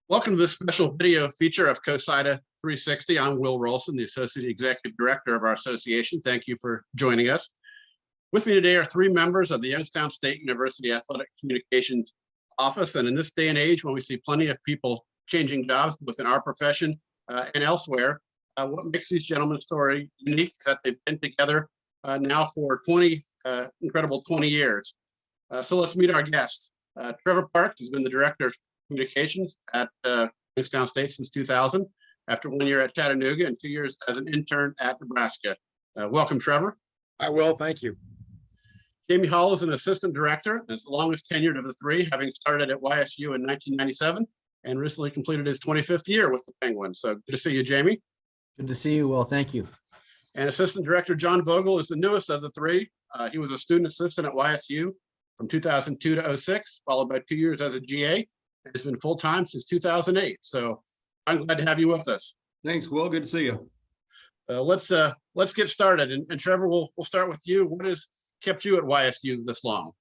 Welcome to this special video feature of COSIDA 360. I'm Will Rolson, the Associate Executive Director of our association. Thank you for joining us. With me today are three members of the Youngstown State University Athletic Communications Office. And in this day and age, when we see plenty of people changing jobs within our profession and elsewhere, what makes these gentlemen's story unique is that they've been together now for incredible 20 years. So let's meet our guests. Trevor Parks has been the Director of Communications at Youngstown State since 2000, after 1 year at Chattanooga and 2 years as an intern at Nebraska. Welcome, Trevor. I will, thank you. Jamie Hall is an assistant director and is the longest tenured of the three, having started at YSU in 1997 and recently completed his 25th year with the Penguins. So good to see you, Jamie. Good to see you, Will. Thank you. And assistant director John Vogel is the newest of the three. He was a student assistant at YSU from 2002 to 06, followed by 2 years as a GA. It's been full-time since 2008. So I'm glad to have you with us. Thanks, Will. Good to see you. Let's get started. And Trevor, we'll start with you. What has kept you at YSU this long?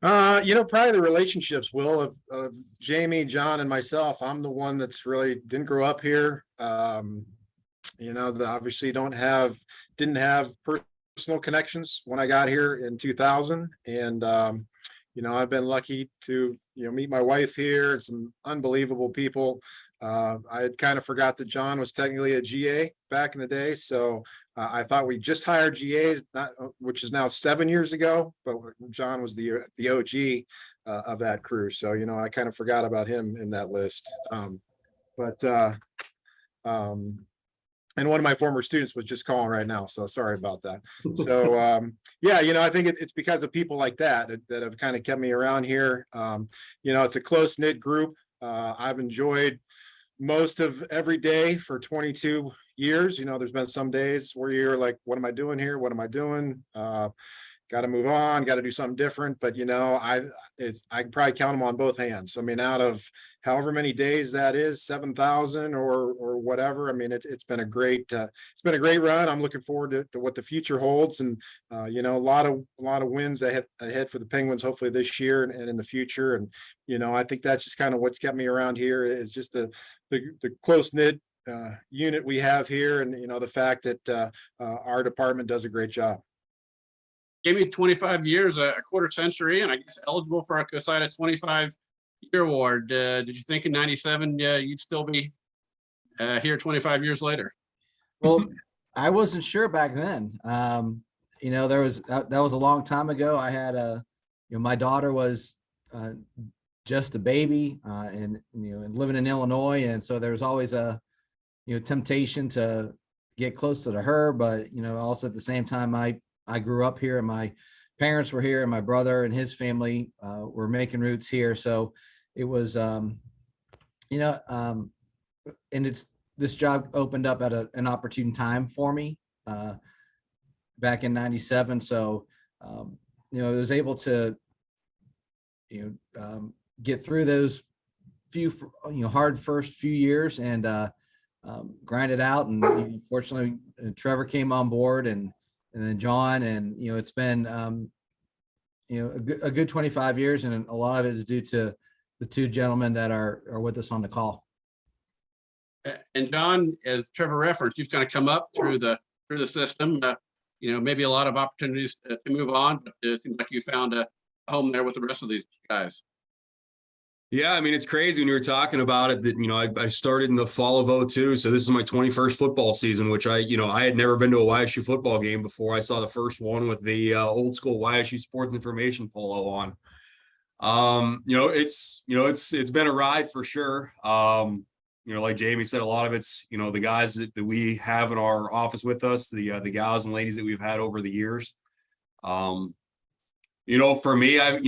Probably the relationships, Will, of Jamie, John, and myself. I'm the one that's really didn't grow up here. Obviously didn't have personal connections when I got here in 2000. And, I've been lucky to, meet my wife here and some unbelievable people. I had kind of forgot that John was technically a GA back in the day. So I thought we just hired GAs, which is now 7 years ago, but John was the OG of that crew. So, I kind of forgot about him in that list. And one of my former students was just calling right now, so sorry about that. So, I think it's because of people like that have kind of kept me around here. It's a close-knit group. I've enjoyed most of every day for 22 years. There's been some days where you're like, what am I doing here? What am I doing? Got to move on, got to do something different. But, I can probably count them on both hands. I mean, out of however many days that is, 7,000 or whatever. I mean, it's been a great run. I'm looking forward to what the future holds, and a lot of wins ahead for the Penguins, hopefully this year and in the future. And I think that's just kind of what's kept me around here, is just the close knit unit we have here, and the fact that our department does a great job. Jamie, 25 years, a quarter century, and I guess eligible for our COSIDA 25-year award. Did you think in 97 you'd still be here 25 years later? Well, I wasn't sure back then. That was a long time ago. I had my daughter was just a baby and living in Illinois, and so there was always a temptation to get closer to her, but also at the same time I grew up here, and my parents were here, and my brother and his family were making roots here. So it was, and this job opened up at an opportune time for me back in 97. So, I was able to, get through those few, hard first few years and grind it out. And fortunately, Trevor came on board, and then John, and it's been a good 25 years, and a lot of it is due to the two gentlemen that are with us on the call. And John, as Trevor referenced, you've kind of come up through the system. Maybe a lot of opportunities to move on, but it seems like you found a home there with the rest of these guys. Yeah, I mean, it's crazy when you were talking about it that, I started in the fall of 02. So this is my 21st football season, which I had never been to a YSU football game before I saw the first one with the old school YSU sports information polo on. It's been a ride for sure. Like Jamie said, a lot of it's, the guys that we have in our office with us, the gals and ladies that we've had over the years. For me, I've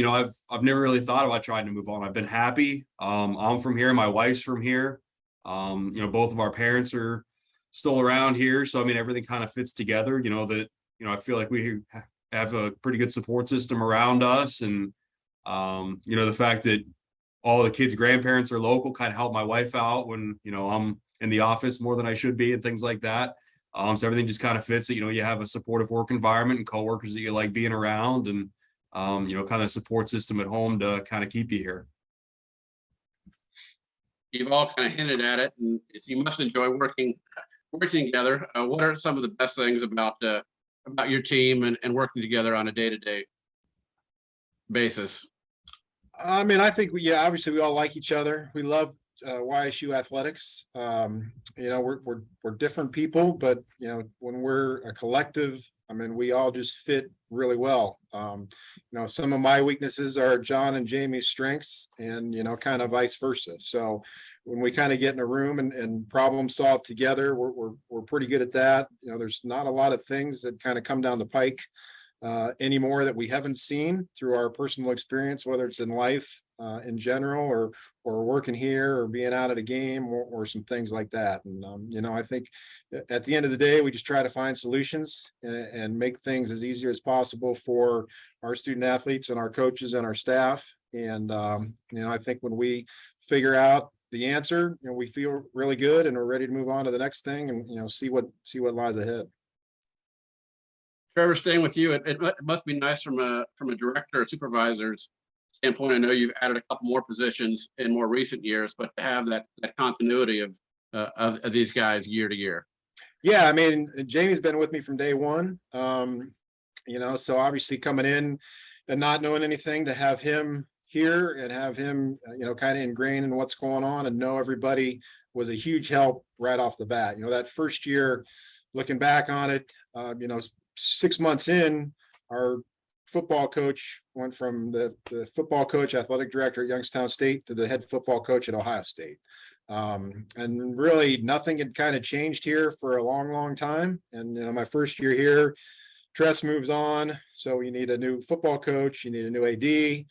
never really thought about trying to move on. I've been happy. I'm from here. My wife's from here. Both of our parents are still around here. So, I mean, everything kind of fits together, I feel like we have a pretty good support system around us. And, the fact that all the kids' grandparents are local kind of help my wife out when, I'm in the office more than I should be and things like that. So everything just kind of fits that, you have a supportive work environment and coworkers that you like being around, and kind of support system at home to kind of keep you here. you've all kind of hinted at it, and you must enjoy working together. What are some of the best things about your team and working together on a day-to-day basis? I mean, I think obviously we all like each other. We love YSU athletics. We're different people, but when we're a collective, I mean, we all just fit really well. Some of my weaknesses are John and Jamie's strengths, and kind of vice versa. So when we kind of get in a room and problem solve together, we're pretty good at that. There's not a lot of things that kind of come down the pike anymore that we haven't seen through our personal experience, whether it's in life in general, or working here, or being out at a game, or some things like that. And I think at the end of the day, we just try to find solutions and make things as easy as possible for our student athletes and our coaches and our staff. And I think when we figure out the answer, we feel really good and we're ready to move on to the next thing and see what lies ahead. Trevor, staying with you, it must be nice from a director or supervisor's standpoint. I know you've added a couple more positions in more recent years, but to have that continuity of these guys year to year. Yeah, I mean, Jamie's been with me from day one. So obviously coming in and not knowing anything, to have him here and have him, kind of ingrained in what's going on and know everybody was a huge help right off the bat. That first year, looking back on it, 6 months in, our football coach went from the football coach, athletic director at Youngstown State, to the head football coach at Ohio State. And really nothing had kind of changed here for a long time. And, my first year here, Tress moves on. So you need a new football coach, you need a new AD.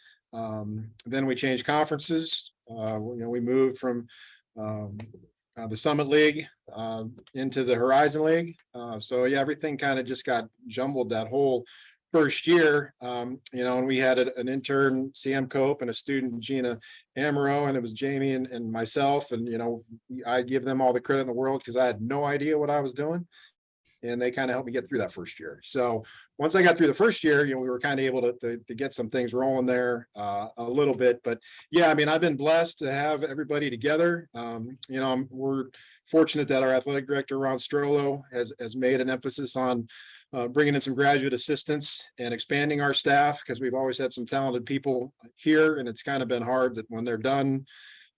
Then we changed conferences. We moved from the Summit League into the Horizon League. Everything kind of just got jumbled that whole first year. And we had an intern, Sam Cope, and a student, Gina Amaro, and it was Jamie and myself. And, I give them all the credit in the world because I had no idea what I was doing. And they kind of helped me get through that first year. So once I got through the first year, we were kind of able to get some things rolling there a little bit. But yeah, I mean, I've been blessed to have everybody together. We're fortunate that our athletic director, Ron Strollo, has made an emphasis on bringing in some graduate assistants and expanding our staff, because we've always had some talented people here. And it's kind of been hard that when they're done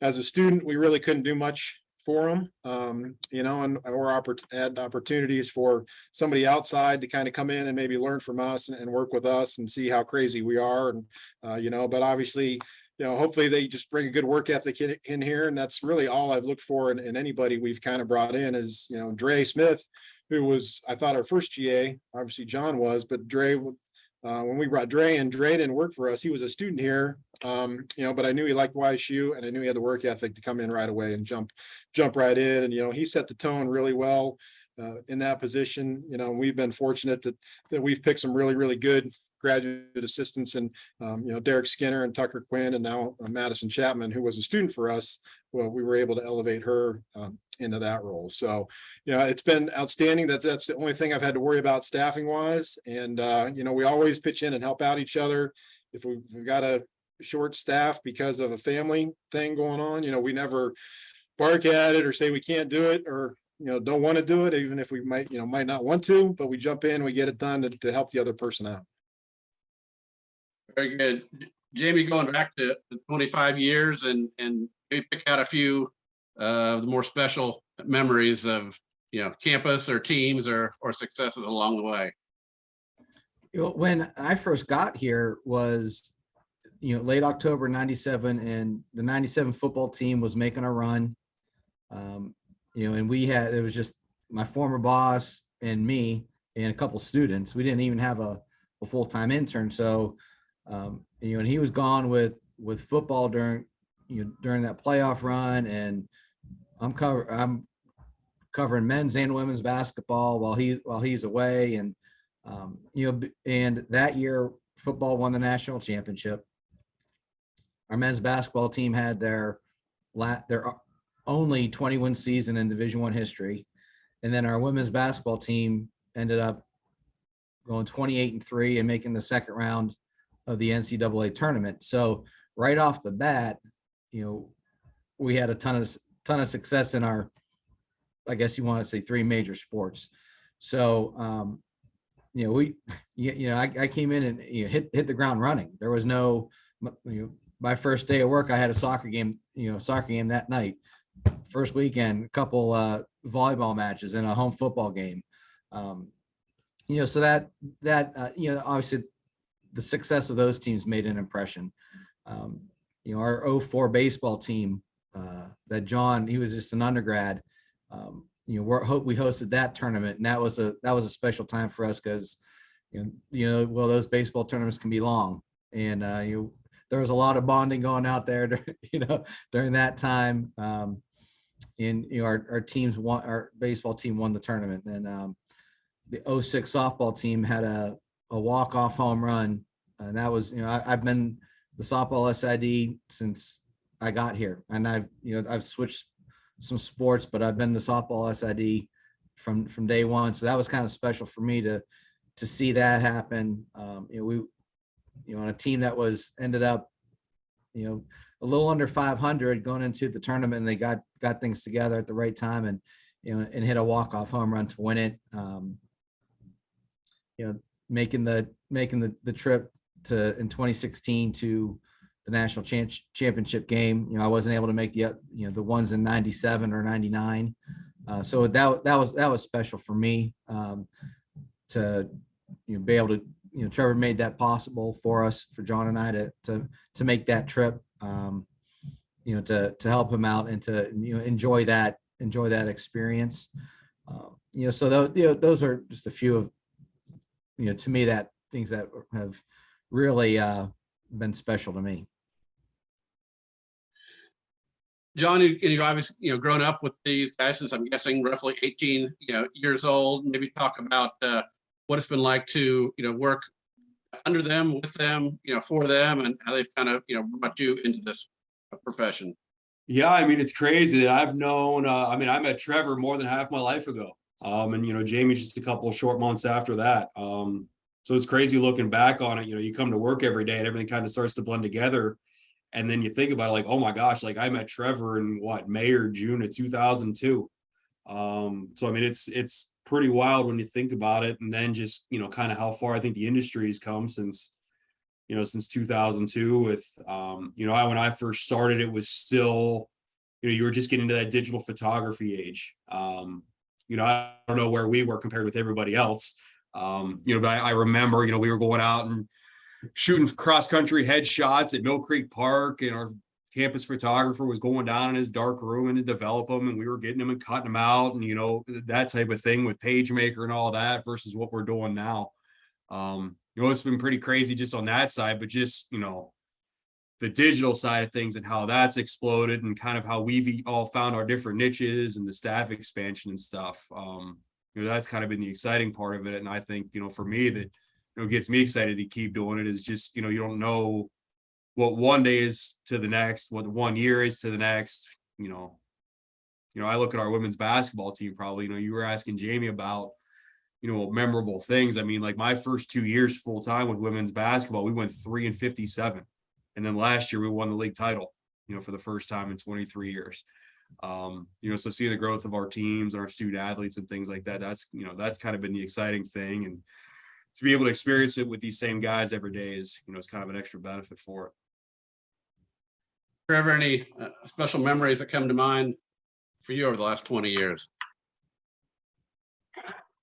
as a student, we really couldn't do much for them, or add opportunities for somebody outside to kind of come in and maybe learn from us and work with us and see how crazy we are. And, but obviously, hopefully they just bring a good work ethic in here. And that's really all I've looked for in anybody we've kind of brought in is, Dre Smith, who was, I thought, our first GA. Obviously John was, but Dre, when we brought Dre in, Dre didn't work for us. He was a student here, but I knew he liked YSU, and I knew he had the work ethic to come in right away and jump right in. And, he set the tone really well in that position. We've been fortunate that we've picked some really, really good graduate assistants, and Derek Skinner and Tucker Quinn, and now Madison Chapman, who was a student for us. Well, we were able to elevate her into that role. So, it's been outstanding. That's the only thing I've had to worry about staffing wise. And, we always pitch in and help out each other. If we've got a short staff because of a family thing going on, we never bark at it or say we can't do it, or don't want to do it, even if we might not want to, but we jump in, we get it done to help the other person out. Very good. Jamie, going back to 25 years and maybe pick out a few of the more special memories of, campus or teams or successes along the way. When I first got here was, late October 97, and the 97 football team was making a run. And it was just my former boss and me and a couple students. We didn't even have a full-time intern. So, and he was gone with football during that playoff run, and I'm covering men's and women's basketball while he's away. And, and that year football won the national championship. Our men's basketball team had their only 20-win season in Division I history. And then our women's basketball team ended up going 28-3 and making the second round of the NCAA tournament. So right off the bat, we had a ton of success in our, I guess you want to say, three major sports. So, I came in and hit the ground running. There was no, my first day of work, I had a soccer game that night. First weekend, a couple volleyball matches and a home football game. So that obviously the success of those teams made an impression. Our 04 baseball team, that John, he was just an undergrad. We hosted that tournament, and that was a special time for us because, those baseball tournaments can be long, and there was a lot of bonding going out there, during that time. Our baseball team won the tournament, and the 06 softball team had a walk-off home run, and that was, I've been the softball SID since I got here, and I've switched some sports, but I've been the softball SID from day one. So that was kind of special for me to see that happen. On a team that ended up, a little under 500 going into the tournament, and they got things together at the right time, and and hit a walk-off home run to win it. Making the trip in 2016 to the national championship game. I wasn't able to make the ones in 97 or 99. So that was special for me, to be able to, Trevor made that possible for us, for John and I to make that trip, to help him out and to, enjoy that experience. So those are just a few of, to me, that things that have really been special to me. John, you obviously, grown up with these guys since, I'm guessing, roughly 18, years old. Maybe talk about what it's been like to, work under them, with them, for them, and how they've kind of, brought you into this profession. Yeah, I mean, it's crazy that I've known, I met Trevor more than half my life ago. And Jamie just a couple of short months after that. So it's crazy looking back on it. You come to work every day and everything kind of starts to blend together. And then you think about it, like, oh my gosh, like I met Trevor in May or June of 2002. So I mean, it's pretty wild when you think about it. And then just, kind of how far I think the industry has come since 2002 with, when I first started, it was still, you were just getting into that digital photography age. I don't know where we were compared with everybody else. But I remember, we were going out and shooting cross-country headshots at Mill Creek Park, and our campus photographer was going down in his dark room and to develop them, and we were getting them and cutting them out, and that type of thing with PageMaker and all that versus what we're doing now. It's been pretty crazy just on that side, but just the digital side of things and how that's exploded and kind of how we've all found our different niches and the staff expansion and stuff. That's kind of been the exciting part of it, and I think for me that gets me excited to keep doing it is just, you don't know what one day is to the next, what 1 year is to the next. I look at our women's basketball team, probably, you were asking Jamie about, memorable things. I mean, like my first 2 years full time with women's basketball, we went 3-57. And then last year we won the league title, for the first time in 23 years. So seeing the growth of our teams and our student athletes and things like that, that's kind of been the exciting thing. And to be able to experience it with these same guys every day is, it's kind of an extra benefit for it. Trevor, any special memories that come to mind for you over the last 20 years?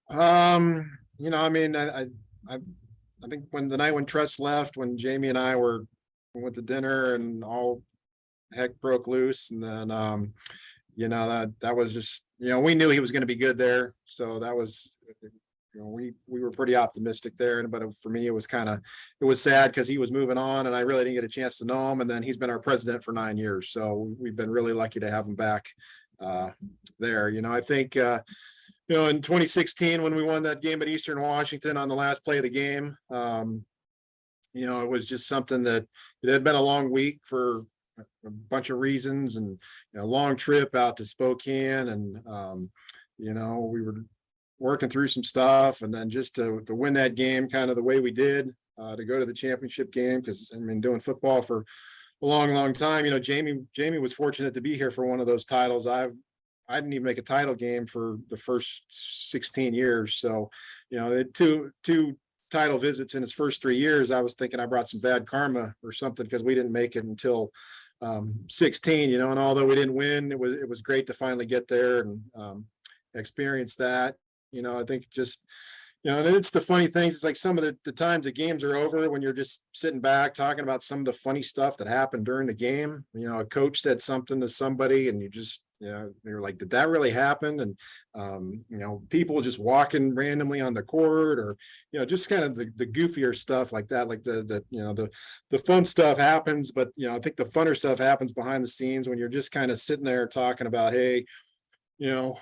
I think when the night when Tress left, when Jamie and I went to dinner and all heck broke loose, and then that was just, we knew he was going to be good there, so that was, we were pretty optimistic there. But for me, it was sad because he was moving on, and I really didn't get a chance to know him. And then he's been our president for 9 years, so we've been really lucky to have him back there. I think in 2016 when we won that game at Eastern Washington on the last play of the game, it was just something that it had been a long week for a bunch of reasons, and a long trip out to Spokane, and we were working through some stuff, and then just to win that game kind of the way we did, to go to the championship game, because doing football for long time. You know, Jamie was fortunate to be here for one of those titles. I didn't even make a title game for the first 16 years. So, you know, the two title visits in his first 3 years, I was thinking I brought some bad karma or something because we didn't make it until 16, you know, and although we didn't win, it was great to finally get there and experience that. You know, I think just, you know, and it's the funny things. It's like some of the times the games are over when you're just sitting back talking about some of the funny stuff that happened during the game. You know, a coach said something to somebody and you just, you know, you're like, did that really happen? And, you know, people just walking randomly on the court or, you know, just kind of the goofier stuff like that, like you know, the fun stuff happens, but, you know, I think the funner stuff happens behind the scenes when you're just kind of sitting there talking about, hey, you know,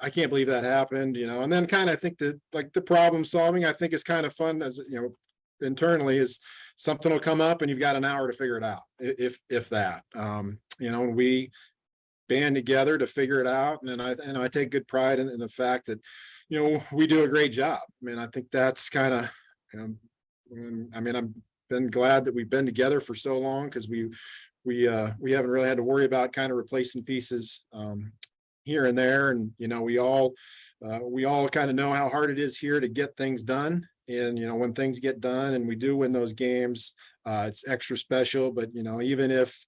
I can't believe that happened, you know, and then kind of I think that like the problem solving, I think is kind of fun as, you know, internally is something will come up and you've got an hour to figure it out. If that, you know, we band together to figure it out. And I take good pride in the fact that, you know, we do a great job. I mean, I think that's kind of, you know, I mean, I've been glad that we've been together for so long because we haven't really had to worry about kind of replacing pieces here and there. And, you know, we all kind of know how hard it is here to get things done. And, you know, when things get done and we do win those games, it's extra special. But, you know, even if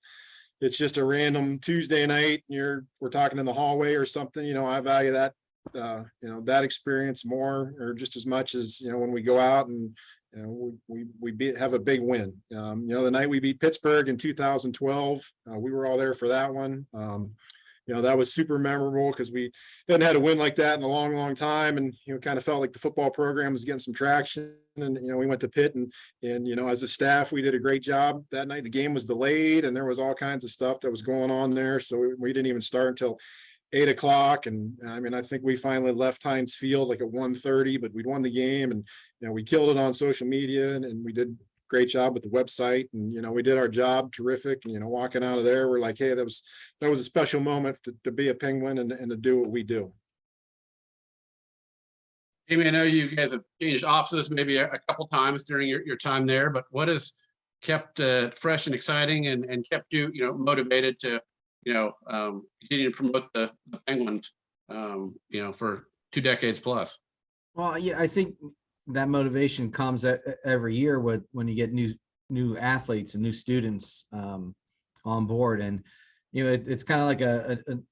it's just a random Tuesday night and we're talking in the hallway or something, you know, I value that, you know, that experience more or just as much as, you know, when we go out and, you know, we have a big win. You know, the night we beat Pittsburgh in 2012, we were all there for that one. You know, that was super memorable because we hadn't had a win like that in a long time. And, you know, kind of felt like the football program was getting some traction. And, you know, we went to Pitt and, you know, as a staff, we did a great job that night. The game was delayed and there was all kinds of stuff that was going on there. So we didn't even start until 8 o'clock. And I mean, I think we finally left Heinz Field like at 1:30, but we'd won the game and, you know, we killed it on social media and we did great job with the website and, you know, we did our job terrific. And, you know, walking out of there, we're like, hey, that was a special moment to be a Penguin and to do what we do. Amy, I know you guys have changed offices maybe a couple times during your time there, but what has kept fresh and exciting and kept you, you know, motivated to, you know, continue to promote the Penguins, you know, for 2 decades plus? Well, yeah, I think that motivation comes every year when you get new athletes and new students on board, and you know it's kind of like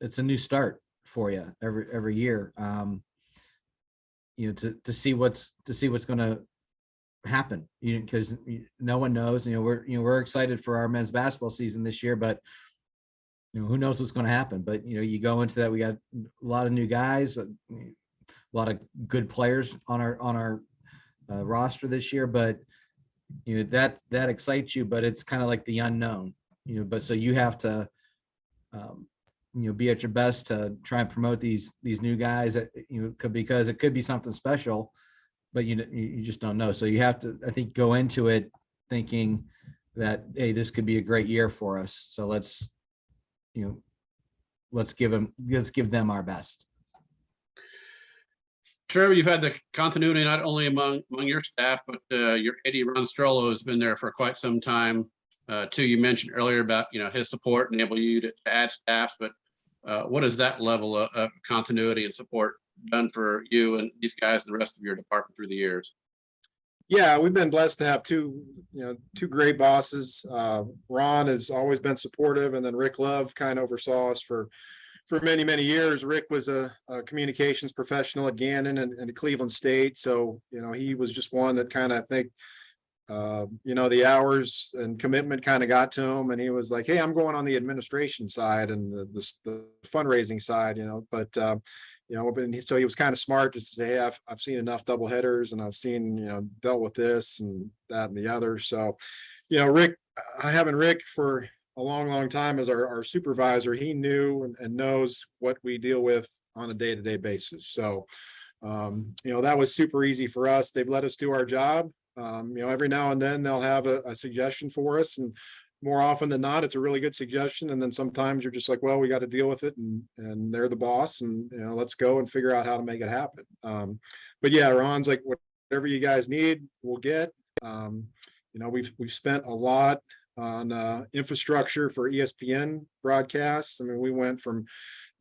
it's a new start for you every year. You know, to see what's going to happen, you know, because no one knows. You know, we're excited for our men's basketball season this year, but you know, who knows what's going to happen. But you know, you go into that, we got a lot of new guys, a lot of good players on our roster this year, but you know that excites you, but it's kind of like the unknown, you know. But so you have to you know, be at your best to try and promote these new guys that, you know, because it could be something special, but you just don't know. So you have to, I think, go into it thinking that, hey, this could be a great year for us. So let's give them our best. Trevor, you've had the continuity not only among your staff, but your AD Ron Strollo has been there for quite some time too. You mentioned earlier about, you know, his support and enable you to add staff, but what has that level of continuity and support done for you and these guys and the rest of your department through the years? Yeah, we've been blessed to have two great bosses. Ron has always been supportive, and then Rick Love kind of oversaw us for many years. Rick was a communications professional at Gannon and at Cleveland State. So, you know, he was just one that kind of, I think, you know, the hours and commitment kind of got to him, and he was like, hey, I'm going on the administration side and the fundraising side, you know, but, you know, so he was kind of smart just to say, hey, I've seen enough double headers and I've seen, you know, dealt with this and that and the other. So, you know, having Rick for a long time as our supervisor, he knew and knows what we deal with on a day-to-day basis. So, you know, that was super easy for us. They've let us do our job. You know, every now and then they'll have a suggestion for us, and more often than not, it's a really good suggestion. And then sometimes you're just like, well, we got to deal with it, and they're the boss, and, you know, let's go and figure out how to make it happen. But yeah, Ron's like, whatever you guys need, we'll get. You know, we've spent a lot on infrastructure for ESPN broadcasts. I mean, we went from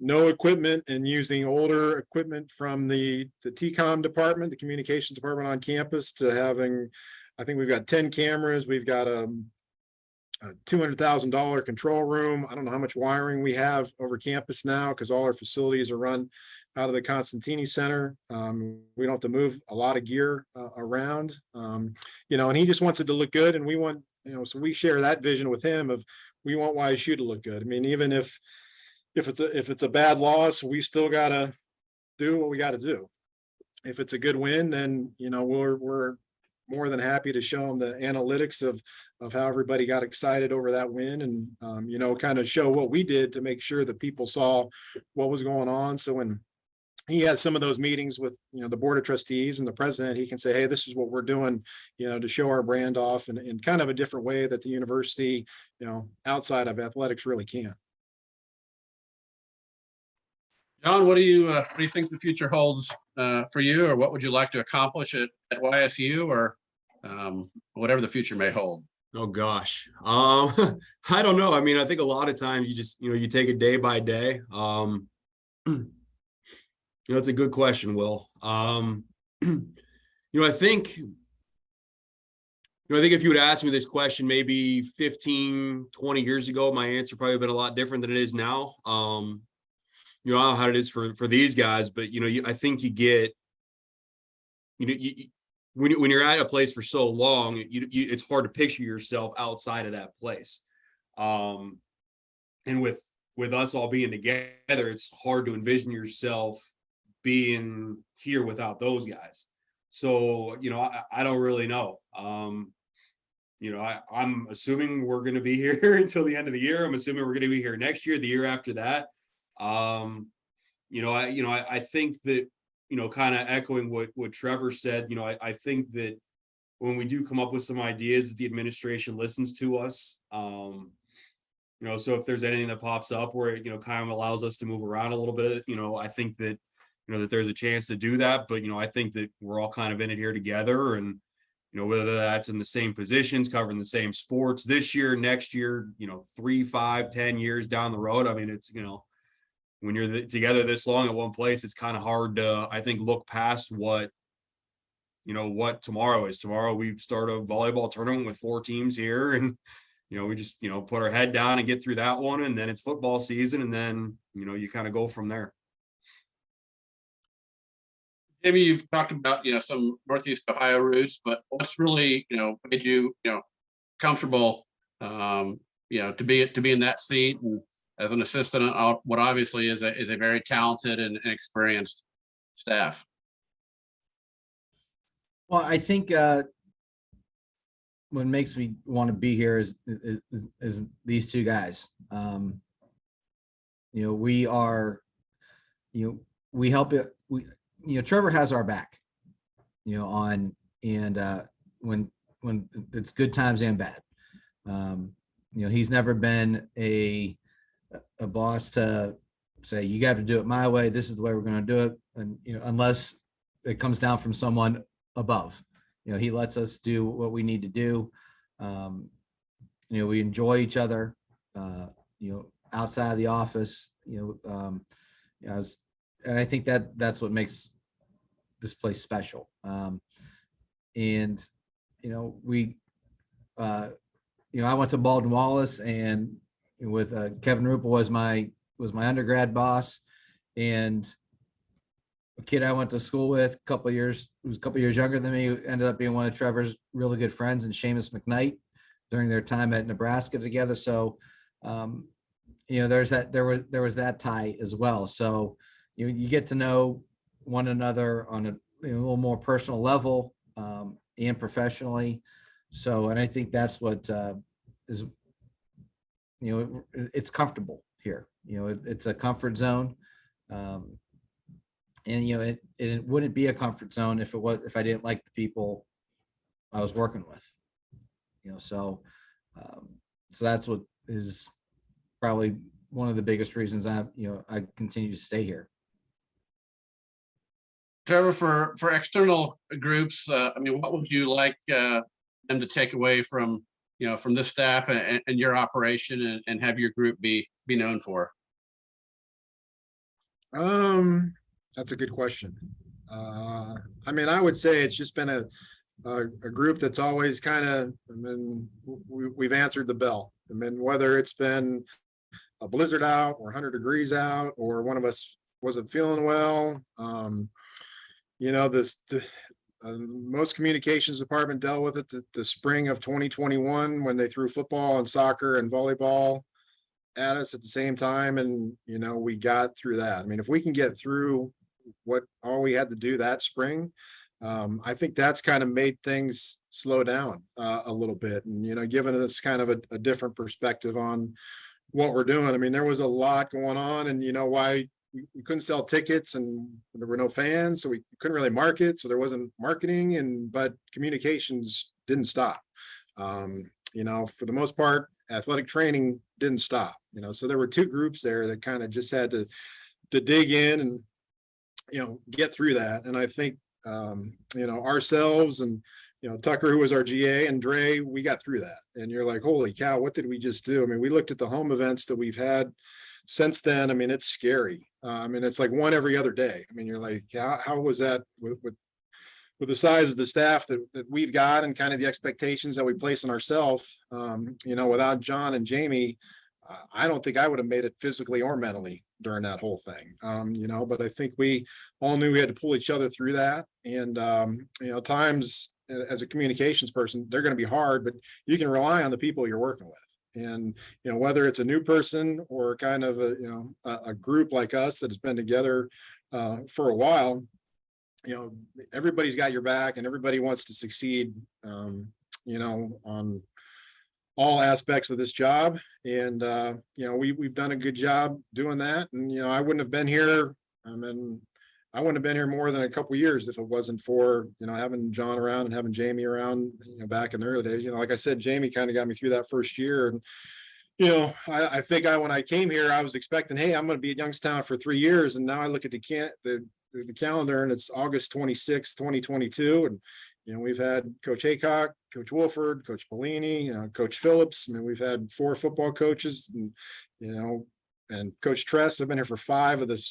no equipment and using older equipment from the TCOM department, the communications department on campus, to having, I think we've got 10 cameras. We've got a $200,000 control room. I don't know how much wiring we have over campus now, because all our facilities are run out of the Constantini Center. We don't have to move a lot of gear around, and he just wants it to look good. And we want, so we share that vision with him of, we want YSU to look good. I mean, even if it's a bad loss, we still got to do what we got to do. If it's a good win, then, we're more than happy to show them the analytics of how everybody got excited over that win, and, kind of show what we did to make sure that people saw what was going on. So when he has some of those meetings with, the board of trustees and the president, he can say, hey, this is what we're doing, to show our brand off in kind of a different way that the university, outside of athletics really can. John, what do you think the future holds for you, or what would you like to accomplish at YSU, or whatever the future may hold? Oh gosh. I don't know. I mean, I think a lot of times you just, you take it day by day. It's a good question, Will. I think if you would ask me this question maybe 15, 20 years ago, my answer probably would have been a lot different than it is now. I don't know how it is for these guys, but I think you get, when you're at a place for so long, it's hard to picture yourself outside of that place. And with us all being together, it's hard to envision yourself being here without those guys. So, I don't really know. I'm assuming we're going to be here until the end of the year. I'm assuming we're going to be here next year, the year after that. I think that, kind of echoing what Trevor said, I think that when we do come up with some ideas, the administration listens to us. So if there's anything that pops up where it, kind of allows us to move around a little bit, I think that, that there's a chance to do that. But, I think that we're all kind of in it here together, and, whether that's in the same positions, covering the same sports this year, next year, 3, 5, 10 years down the road. I mean, it's, when you're together this long at one place, it's kind of hard to, I think, look past what tomorrow is. Tomorrow we start a volleyball tournament with 4 teams here, and, we just, put our head down and get through that one. And then it's football season, and then, you kind of go from there. Maybe you've talked about, some Northeast Ohio roots, but what's really, made you, comfortable, to be in that seat, and as an assistant on what obviously is a very talented and experienced staff? Well, I think what makes me want to be here is these two guys. We are, we help it. Trevor has our back, when it's good times and bad. He's never been a boss to say, you got to do it my way. This is the way we're going to do it. And, unless it comes down from someone above, he lets us do what we need to do. We enjoy each other, outside of the office, and I think that's what makes this place special. We, I went to Baldwin Wallace, and with Kevin Ruppel was my undergrad boss, and a kid I went to school with a couple of years younger than me, who ended up being one of Trevor's really good friends, and Seamus McKnight, during their time at Nebraska together. So, there was that tie as well. So, you get to know one another on a little more personal level, and professionally. So, and I think that's what is, it's comfortable here. It's a comfort zone. And it wouldn't be a comfort zone if I didn't like the people I was working with. So that's what is probably one of the biggest reasons I continue to stay here. Trevor, for external groups, what would you like them to take away from from this staff and your operation and have your group be known for? That's a good question. I mean, I would say it's just been a group that's always kind of, we've answered the bell. I mean, whether it's been a blizzard out or 100 degrees out, or one of us wasn't feeling well, most communications department dealt with it the spring of 2021 when they threw football and soccer and volleyball at us at the same time, and we got through that. I mean, if we can get through what all we had to do that spring, I think that's kind of made things slow down a little bit, and given us kind of a different perspective on what we're doing. I mean, there was a lot going on, and why we couldn't sell tickets, and there were no fans, so we couldn't really market, so there wasn't marketing, but communications didn't stop. For the most part, athletic training didn't stop. So there were two groups there that kind of just had to dig in and get through that. And I think ourselves and Tucker, who was our GA, and Dre, we got through that. And you're like, holy cow, what did we just do? I mean, we looked at the home events that we've had since then. I mean, it's scary. It's like one every other day. I mean, you're like, how was that with the size of the staff that we've got and kind of the expectations that we place on ourselves? Without John and Jamie, I don't think I would have made it physically or mentally during that whole thing. But I think we all knew we had to pull each other through that. And, times as a communications person, they're going to be hard, but you can rely on the people you're working with. And, whether it's a new person or kind of a group like us that has been together for a while, everybody's got your back and everybody wants to succeed, on all aspects of this job. And, we've done a good job doing that. And, I wouldn't have been here. I wouldn't have been here more than a couple of years if it wasn't for, having John around and having Jamie around, back in the early days. Like I said, Jamie kind of got me through that first year. And, I think when I came here, I was expecting, hey, I'm going to be at Youngstown for 3 years. And now I look at the calendar and it's August 26, 2022. And, we've had Coach Haycock, Coach Wolford, Coach Bellini, Coach Phillips. I mean, we've had 4 football coaches and Coach Tress. I've been here for 5 of the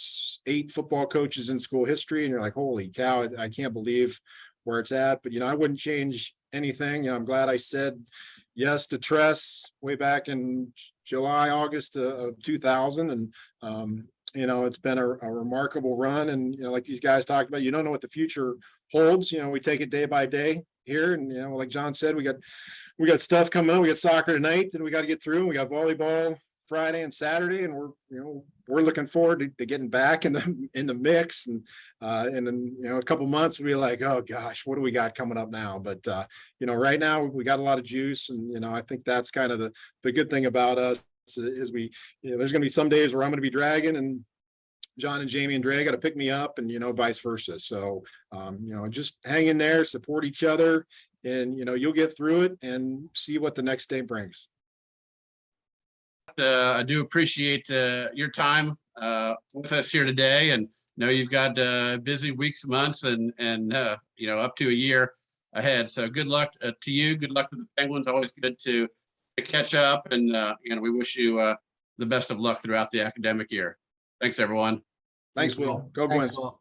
8 football coaches in school history. And you're like, holy cow, I can't believe where it's at. But, I wouldn't change anything. I'm glad I said yes to Tress way back in July, August of 2000. And, it's been a remarkable run. And, like these guys talked about, you don't know what the future holds. We take it day by day here. And, like John said, we got stuff coming up. We got soccer tonight that we got to get through. We got volleyball Friday and Saturday, and we're looking forward to getting back in the mix. And then a couple months we'll be like, oh gosh, what do we got coming up now? But right now we got a lot of juice, and I think that's kind of the good thing about us is we there's going to be some days where I'm going to be dragging, and John and Jamie and Dre got to pick me up, and vice versa. So just hang in there, support each other, and you'll get through it and see what the next day brings. I do appreciate your time with us here today, and know you've got busy weeks, months, and up to a year ahead. So good luck to you. Good luck with the Penguins. Always good to catch up, and we wish you the best of luck throughout the academic year. Thanks, everyone. Thanks, Will. Go Gwen. Will.